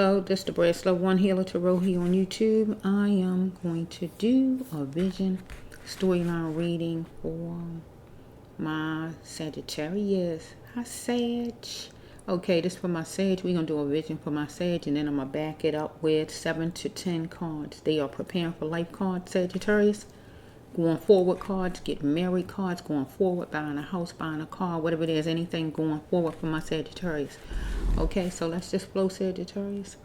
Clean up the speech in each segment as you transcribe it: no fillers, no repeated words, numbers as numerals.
Hello, this is the Bread Slow One Healer Tarot here on YouTube. I am going to do a vision storyline reading for my Sagittarius. Hi, Sag. Okay, this is for my Sag. We're going to do a vision for my Sag, and then I'm going to back it up with 7 to 10 cards. They are preparing for life cards, Sagittarius. Going forward cards, getting married cards, going forward, buying a house, buying a car, whatever it is, anything going forward for my Sagittarius. Okay, so let's just flow, Sagittarius.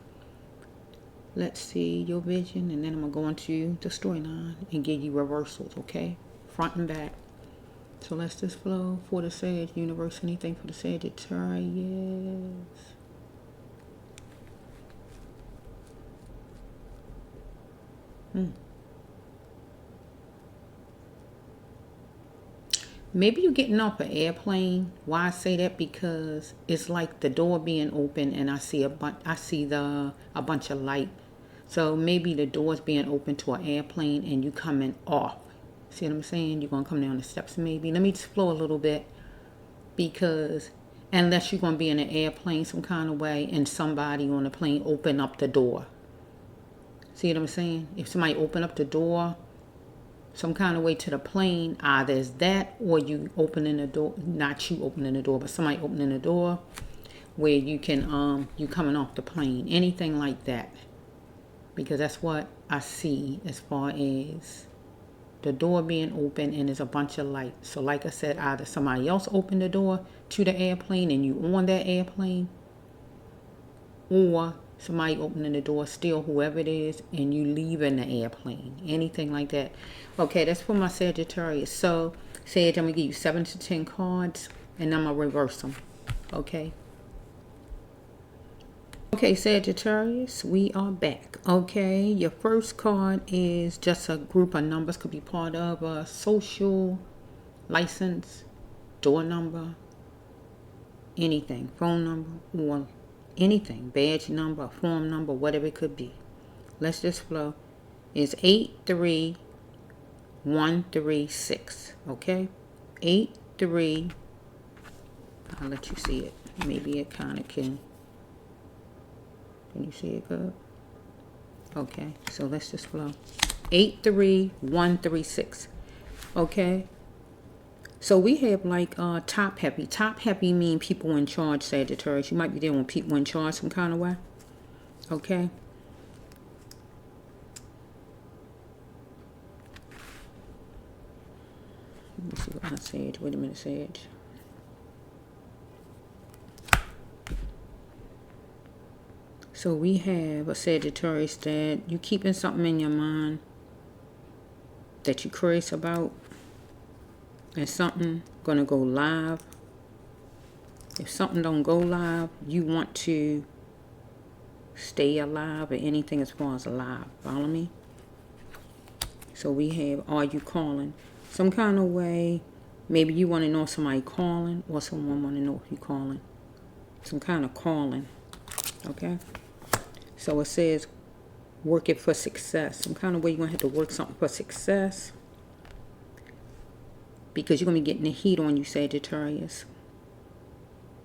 Let's see your vision, and then I'm going to go into the storyline and give you reversals, okay? Front and back. So let's just flow for the Sag universe. Anything for the Sagittarius. Maybe you're getting off an airplane. Why I say that? Because it's like the door being open, and I see a bunch of light. So maybe the door's being open to an airplane, and you coming off. See what I'm saying? You're gonna come down the steps. Maybe. Let me just flow a little bit, because unless you're gonna be in an airplane some kind of way, and somebody on the plane open up the door. See what I'm saying? If somebody open up the door some kind of way to the plane, either is that, or you opening the door, not you opening the door, but somebody opening the door where you can you coming off the plane, anything like that, because that's what I see as far as the door being open and there's a bunch of light. So like I said, either somebody else opened the door to the airplane and you on that airplane, or somebody opening the door, still whoever it is, and you leaving the airplane, anything like that. Okay, that's for my Sagittarius. So Sag, I'm gonna give you 7 to 10 cards, and I'm gonna reverse them. Okay, Sagittarius, we are back. Okay, your first card is just a group of numbers, could be part of a social license, door number, anything, phone number, or anything, badge number, form number, whatever it could be. Let's just flow. It's 83136. Okay, 83. I'll let you see it. Maybe it kind of can you see it good? Okay, so let's just flow. 83136. Okay, so we have like top heavy. Top heavy mean people in charge, Sagittarius. You might be dealing with people in charge some kind of way. Okay. Let me see what I said. Wait a minute, Sage. So we have a Sagittarius that you keeping something in your mind that you're curious about, and something gonna go live. If something don't go live, you want to stay alive, or anything as far as alive. Follow me? So we have, are you calling? Some kind of way, maybe you want to know if somebody calling, or someone want to know if you calling. Some kind of calling. Okay? So it says, work it for success. Some kind of way you're going to have to work something for success, because you're going to be getting the heat on you, Sagittarius,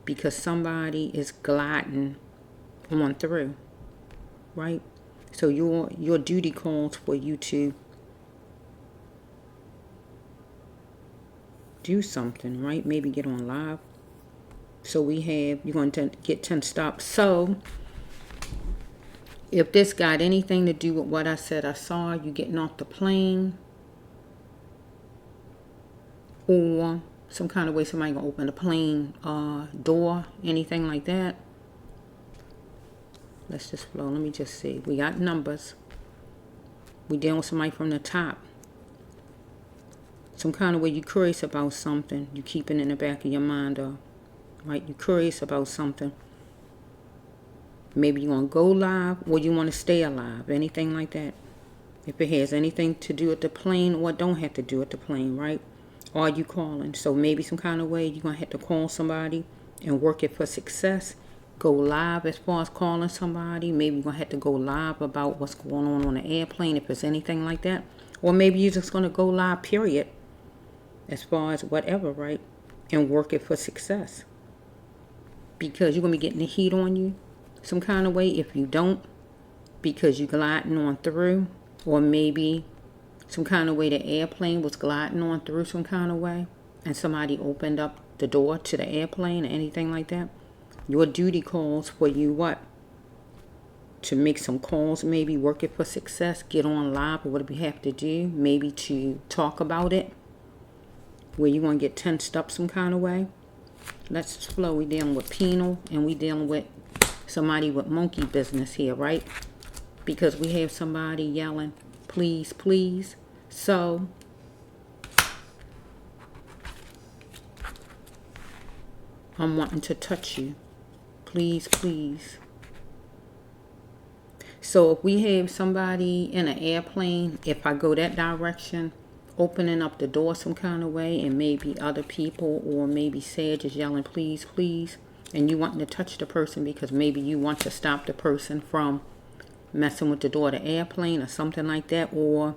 because somebody is gliding on through, right? So your duty calls for you to do something, right? Maybe get on live. So we have, you're going to get 10 stops. So if this got anything to do with what I said, I saw you getting off the plane, or some kind of way somebody gonna open the plane door, anything like that. Let's just flow. Let me just see. We got numbers. We dealing with somebody from the top. Some kind of way you're curious about something. You keep it in the back of your mind, right? You're curious about something. Maybe you want to go live, or you want to stay alive, anything like that. If it has anything to do with the plane, or don't have to do with the plane, right? Are you calling? So maybe some kind of way you're going to have to call somebody and work it for success. Go live as far as calling somebody. Maybe you're going to have to go live about what's going on the airplane, if it's anything like that. Or maybe you're just going to go live, period, as far as whatever, right? And work it for success. Because you're going to be getting the heat on you. some kind of way. If you don't, because you're gliding on through, or maybe some kind of way the airplane was gliding on through some kind of way, and somebody opened up the door to the airplane or anything like that. Your duty calls for you what? To make some calls, maybe work it for success, get on live or whatever you have to do, maybe to talk about it, where you're going to get tensed up some kind of way. Let's flow. We're dealing with penal, and we're dealing with somebody with monkey business here, right? Because we have somebody yelling, please, please. So I'm wanting to touch you. Please, please. So if we have somebody in an airplane, if I go that direction, opening up the door some kind of way, and maybe other people or maybe Sag is yelling, please, please, and you wanting to touch the person because maybe you want to stop the person from messing with the door of the airplane or something like that, or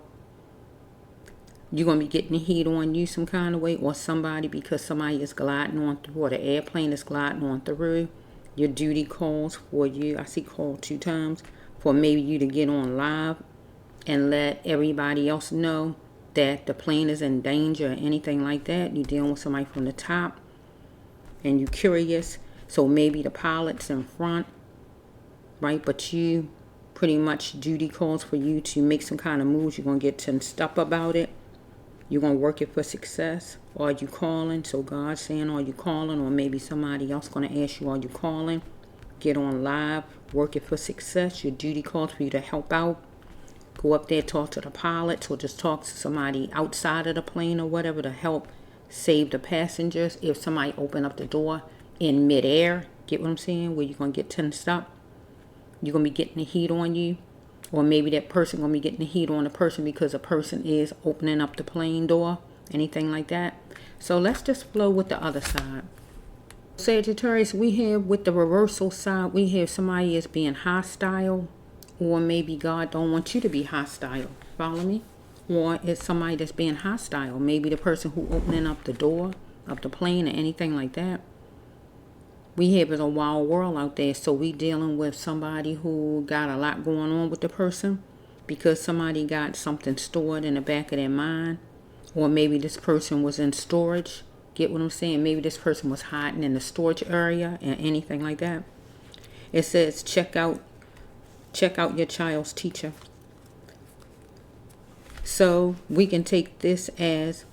you're going to be getting the heat on you some kind of way, or somebody, because somebody is gliding on through, or the airplane is gliding on through, your duty calls for you. I see call 2 times. For maybe you to get on live and let everybody else know that the plane is in danger or anything like that. You're dealing with somebody from the top and you're curious. So maybe the pilot's in front, right? But you pretty much duty calls for you to make some kind of moves. You're going to get tensed up about it. You're going to work it for success. Or are you calling? So God's saying, are you calling? Or maybe somebody else going to ask you, are you calling? Get on live, work it for success. Your duty calls for you to help out. Go up there, talk to the pilots, or just talk to somebody outside of the plane or whatever to help save the passengers. If somebody open up the door in midair, get what I'm saying? Where you're going to get tensed up. You're going to be getting the heat on you. Or maybe that person going to be getting the heat on the person because a person is opening up the plane door. Anything like that. So let's just flow with the other side. Sagittarius, we have with the reversal side, we have somebody is being hostile, or maybe God don't want you to be hostile. Follow me? Or it's somebody that's being hostile. Maybe the person who opening up the door of the plane or anything like that. We have is a wild world out there, so we dealing with somebody who got a lot going on with the person because somebody got something stored in the back of their mind, or maybe this person was in storage. Get what I'm saying? Maybe this person was hiding in the storage area and anything like that. It says check out your child's teacher. So we can take this as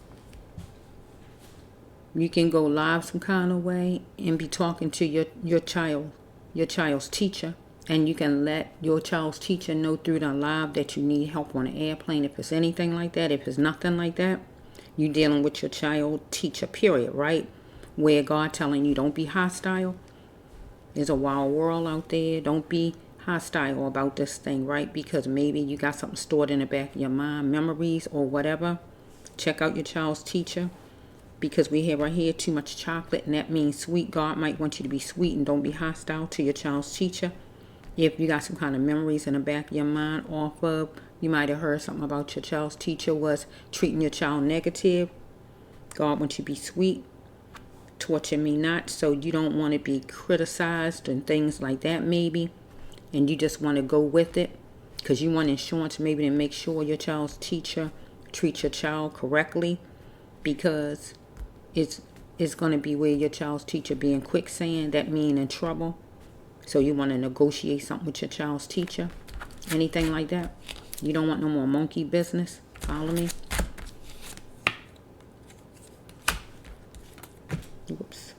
you can go live some kind of way and be talking to your child's teacher, and you can let your child's teacher know through the live that you need help on an airplane. If it's anything like that, if it's nothing like that, you dealing with your child teacher, period, right? Where God telling you don't be hostile. There's a wild world out there. Don't be hostile about this thing, right? Because maybe you got something stored in the back of your mind, memories or whatever. Check out your child's teacher. Because we have right here too much chocolate, and that means sweet. God might want you to be sweet and don't be hostile to your child's teacher. If you got some kind of memories in the back of your mind off of, you might have heard something about your child's teacher was treating your child negative. God wants you to be sweet. Torture me not. So you don't want to be criticized and things like that maybe. And you just want to go with it. Because you want insurance maybe to make sure your child's teacher treats your child correctly. Because it's going to be where your child's teacher be in quicksand. That mean in trouble. So you want to negotiate something with your child's teacher. Anything like that. You don't want no more monkey business. Follow me? Whoops.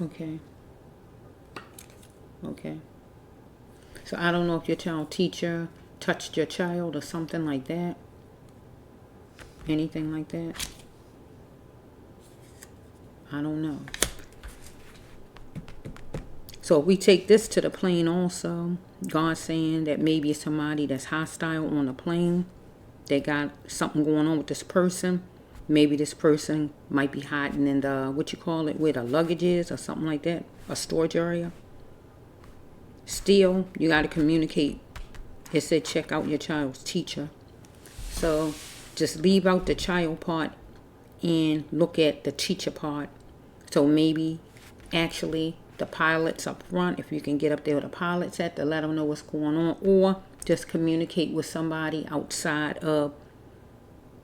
Okay. Okay. So I don't know if your child teacher touched your child or something like that. Anything like that. I don't know. So if we take this to the plane also, God's saying that maybe it's somebody that's hostile on the plane. They got something going on with this person. Maybe this person might be hiding in the, where the luggage is or something like that. A storage area. Still, you got to communicate. It said check out your child's teacher. So just leave out the child part and look at the teacher part. So maybe actually the pilots up front, if you can get up there with the pilots at to let them know what's going on, or just communicate with somebody outside of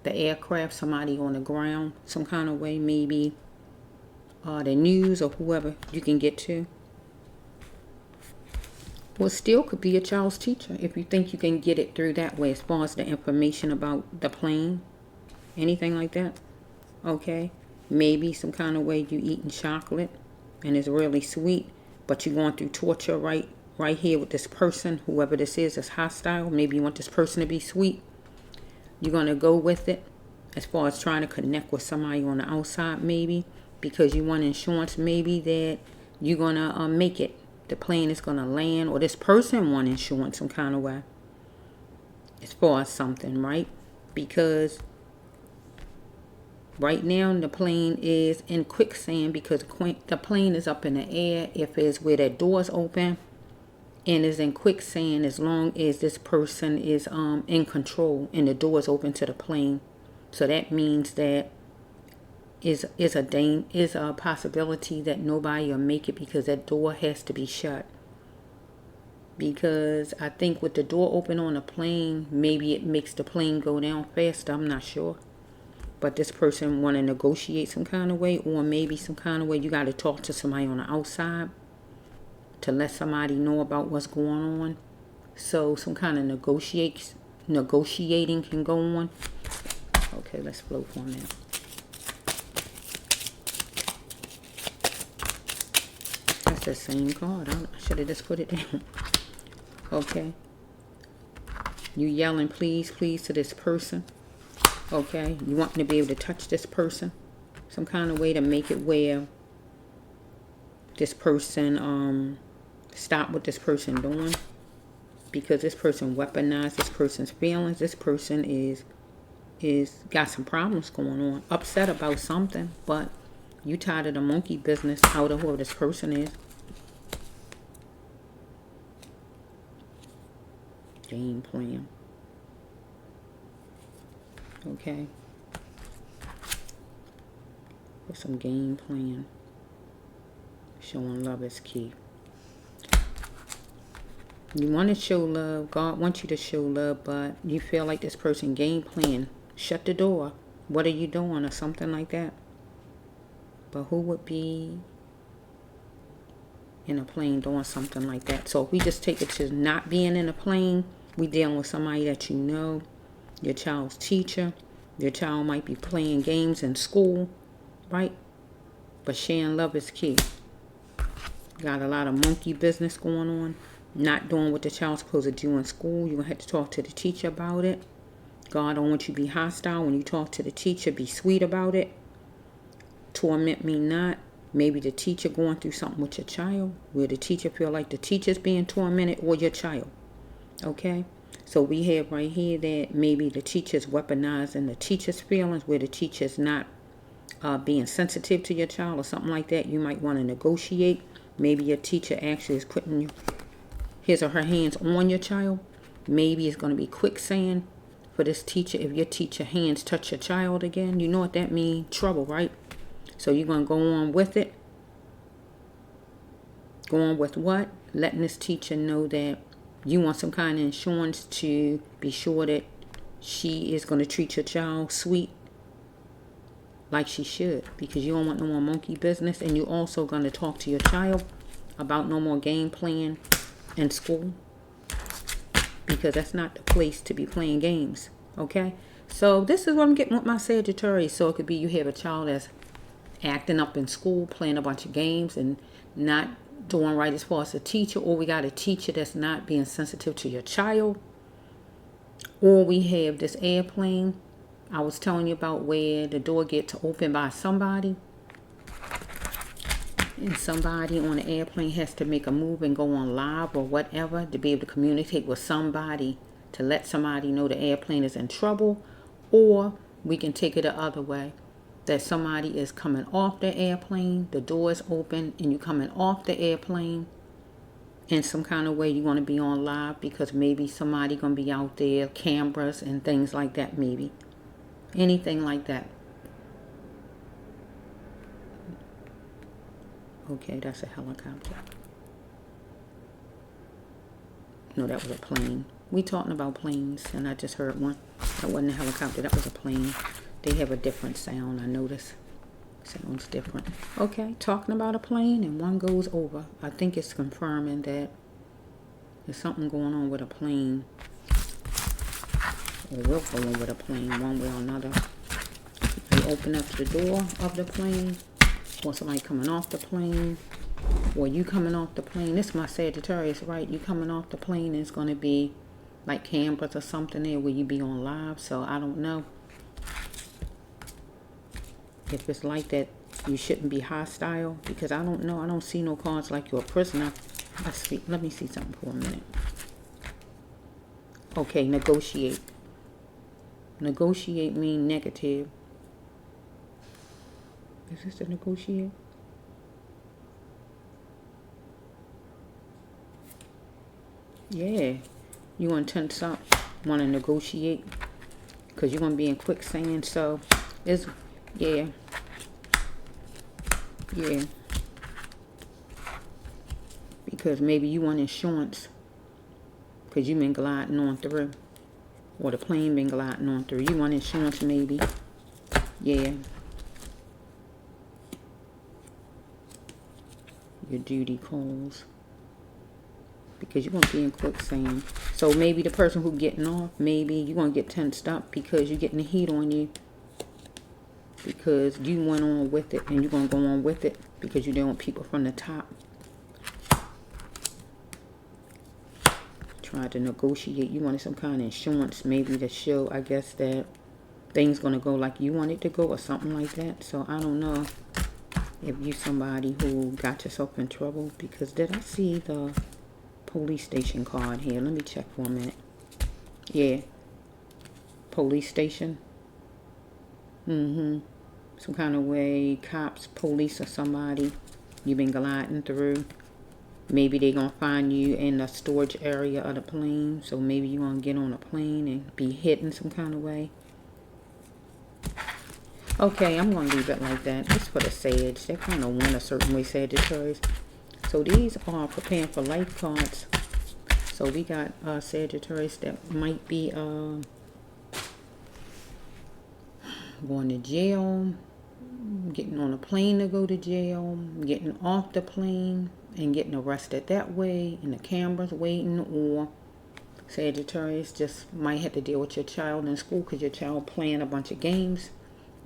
the aircraft, somebody on the ground, some kind of way, maybe the news or whoever you can get to. Or still could be a child's teacher if you think you can get it through that way, as far as the information about the plane, anything like that. Okay, maybe some kind of way you eating chocolate and it's really sweet, but you're going through torture right here with this person, whoever this is that's hostile. Maybe you want this person to be sweet. You're going to go with it as far as trying to connect with somebody on the outside, maybe because you want insurance, maybe that you're going to make it. The plane is going to land, or this person want insurance some kind of way as far as something, right? Because right now the plane is in quicksand because the plane is up in the air. If it's where the doors open and is in quicksand, as long as this person is in control and the doors open to the plane, so that means that is a possibility that nobody will make it because that door has to be shut. Because I think with the door open on a plane, maybe it makes the plane go down faster. I'm not sure. But this person want to negotiate some kind of way, or maybe some kind of way you got to talk to somebody on the outside to let somebody know about what's going on. So some kind of negotiating can go on. Okay, let's float on that. That's the same card. I should have just put it down. Okay. You yelling please, please to this person. Okay. You want to be able to touch this person. Some kind of way to make it where this person stop what this person doing. Because this person weaponized this person's feelings. This person is got some problems going on. Upset about something, but you tired of the monkey business out of whoever this person is. Game plan. Okay. With some game plan. Showing love is key. You want to show love. God wants you to show love, but you feel like this person game plan. Shut the door. What are you doing? Or something like that. But who would be in a plane doing something like that? So if we just take it to not being in a plane, we dealing with somebody that you know, your child's teacher. Your child might be playing games in school, right? But sharing love is key. Got a lot of monkey business going on. Not doing what the child's supposed to do in school. You're going to have to talk to the teacher about it. God don't want you to be hostile. When you talk to the teacher, be sweet about it. Torment me not. Maybe the teacher going through something with your child, where the teacher feel like the teacher's being tormented, or your child. Okay? So we have right here that maybe the teacher's weaponizing the teacher's feelings, where the teacher's not being sensitive to your child or something like that. You might want to negotiate. Maybe your teacher actually is putting his or her hands on your child. Maybe it's going to be quicksand for this teacher. If your teacher hands touch your child again, you know what that means? Trouble, right? So you're going to go on with it. Go on with what? Letting this teacher know that you want some kind of insurance to be sure that she is going to treat your child sweet like she should. Because you don't want no more monkey business. And you're also going to talk to your child about no more game playing in school. Because that's not the place to be playing games. Okay? So this is what I'm getting with my Sagittarius. So it could be you have a child that's acting up in school, playing a bunch of games and not doing right as far as a teacher, or we got a teacher that's not being sensitive to your child, or we have this airplane I was telling you about where the door gets opened by somebody, and somebody on the airplane has to make a move and go on live or whatever to be able to communicate with somebody to let somebody know the airplane is in trouble. Or we can take it the other way, that somebody is coming off the airplane, the door is open, and you're coming off the airplane. In some kind of way, you want to be on live because maybe somebody going to be out there, cameras and things like that, maybe. Anything like that. Okay, that's a helicopter. No, that was a plane. We talking about planes, and I just heard one. That wasn't a helicopter, that was a plane. They have a different sound, I noticed. Sounds different. Okay, talking about a plane, and one goes over. I think it's confirming that there's something going on with a plane. Or will go on with a plane, one way or another. They open up the door of the plane, or somebody coming off the plane, or you coming off the plane. This is my Sagittarius, right? You coming off the plane, and it's going to be like cameras or something there where you be on live. So I don't know. If it's like that, you shouldn't be hostile, because I don't know. I don't see no cards like you're a prisoner. Let's see. Let me see something for a minute. Okay, negotiate. Negotiate mean negative. Is this a negotiate? Yeah. You want to tense up. Want to negotiate. Because you're going to be in quicksand. So, it's, yeah. Yeah. Because maybe you want insurance. Because you've been gliding on through. Or the plane been gliding on through. You want insurance maybe. Yeah. Your duty calls. Because you're going to be in quicksand. So maybe the person who getting off, maybe you're going to get tensed up because you're getting the heat on you. Because you went on with it, and you're going to go on with it because you don't want people from the top. Try to negotiate. You wanted some kind of insurance, maybe to show, I guess, that things going to go like you want it to go or something like that. So I don't know if you somebody who got yourself in trouble, because did I see the police station card here? Let me check for a minute. Yeah. Police station. Some kind of way, cops, police, or somebody you've been gliding through. Maybe they're going to find you in the storage area of the plane. So maybe you're going to get on a plane and be hit in some kind of way. Okay, I'm going to leave it like that. Just for the Sag. They kind of went a certain way, Sagittarius. So these are preparing for life cards. So we got Sagittarius that might be going to jail, getting on a plane to go to jail, getting off the plane and getting arrested that way, and the cameras waiting. Or Sagittarius just might have to deal with your child in school because your child playing a bunch of games.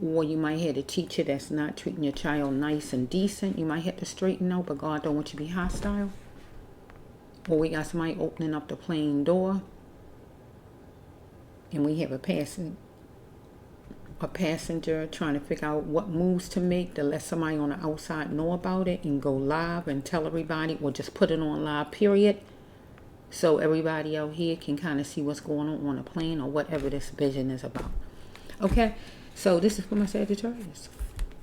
Or you might have a teacher that's not treating your child nice and decent. You might have to straighten out, but God don't want you to be hostile. Or we got somebody opening up the plane door, and we have a passenger trying to figure out what moves to make to let somebody on the outside know about it and go live and tell everybody, or just put it on live, period. So everybody out here can kind of see what's going on a plane or whatever this vision is about. Okay, so this is for my Sagittarius.